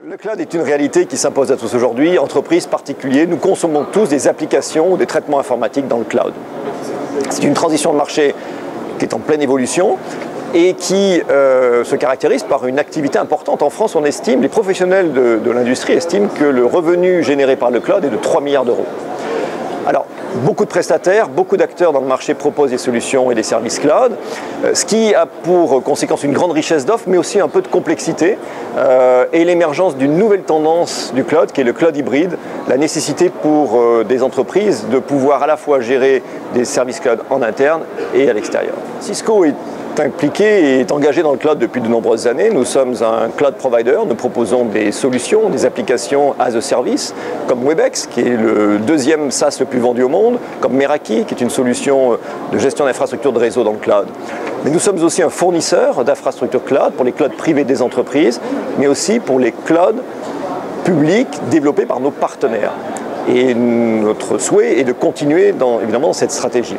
Le cloud est une réalité qui s'impose à tous aujourd'hui, entreprises, particuliers. Nous consommons tous des applications ou des traitements informatiques dans le cloud. C'est une transition de marché qui est en pleine évolution et qui se caractérise par une activité importante. En France, on estime, les professionnels de l'industrie estiment que le revenu généré par le cloud est de 3 milliards d'euros. Alors, beaucoup de prestataires, beaucoup d'acteurs dans le marché proposent des solutions et des services cloud, ce qui a pour conséquence une grande richesse d'offres, mais aussi un peu de complexité et l'émergence d'une nouvelle tendance du cloud, qui est le cloud hybride, la nécessité pour des entreprises de pouvoir à la fois gérer des services cloud en interne et à l'extérieur. Cisco est impliqué et est engagé dans le cloud depuis de nombreuses années. Nous sommes un cloud provider, nous proposons des solutions, des applications as a service, comme Webex, qui est le deuxième SaaS le plus vendu au monde, comme Meraki, qui est une solution de gestion d'infrastructures de réseau dans le cloud. Mais nous sommes aussi un fournisseur d'infrastructures cloud pour les clouds privés des entreprises, mais aussi pour les clouds publics développés par nos partenaires. Et notre souhait est de continuer évidemment dans cette stratégie.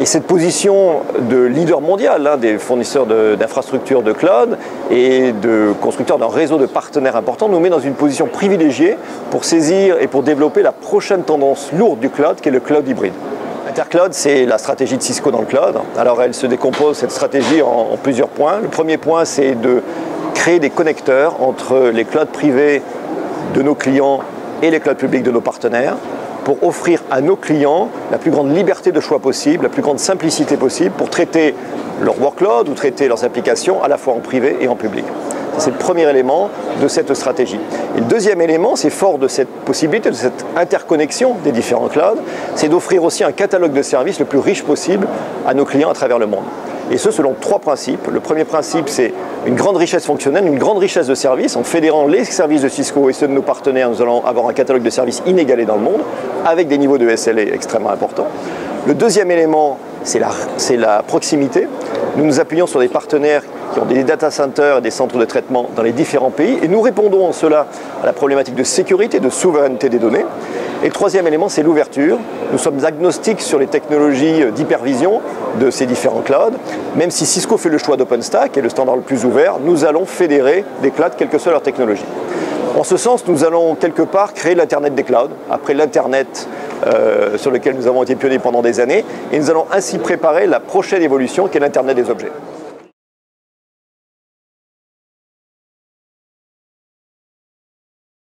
Et cette position de leader mondial des fournisseurs d'infrastructures de cloud et de constructeurs d'un réseau de partenaires importants nous met dans une position privilégiée pour saisir et pour développer la prochaine tendance lourde du cloud, qui est le cloud hybride. Intercloud, c'est la stratégie de Cisco dans le cloud. Alors elle se décompose, cette stratégie, en plusieurs points. Le premier point, c'est de créer des connecteurs entre les clouds privés de nos clients et les clouds publics de nos partenaires, pour offrir à nos clients la plus grande liberté de choix possible, la plus grande simplicité possible pour traiter leur workload ou traiter leurs applications à la fois en privé et en public. C'est le premier élément de cette stratégie. Et le deuxième élément, c'est fort de cette possibilité, de cette interconnexion des différents clouds, c'est d'offrir aussi un catalogue de services le plus riche possible à nos clients à travers le monde. Et ce, selon trois principes. Le premier principe, c'est une grande richesse fonctionnelle, une grande richesse de services. En fédérant les services de Cisco et ceux de nos partenaires, nous allons avoir un catalogue de services inégalé dans le monde, avec des niveaux de SLA extrêmement importants. Le deuxième élément, c'est la proximité. Nous nous appuyons sur des partenaires qui ont des data centers et des centres de traitement dans les différents pays. Et nous répondons en cela à la problématique de sécurité, de souveraineté des données. Et le troisième élément, c'est l'ouverture. Nous sommes agnostiques sur les technologies d'hypervision de ces différents clouds. Même si Cisco fait le choix d'OpenStack, qui est le standard le plus ouvert, nous allons fédérer des clouds, quelle que soit leur technologie. En ce sens, nous allons quelque part créer l'Internet des clouds, après l'Internet sur lequel nous avons été pionniers pendant des années, et nous allons ainsi préparer la prochaine évolution, qui est l'Internet des objets.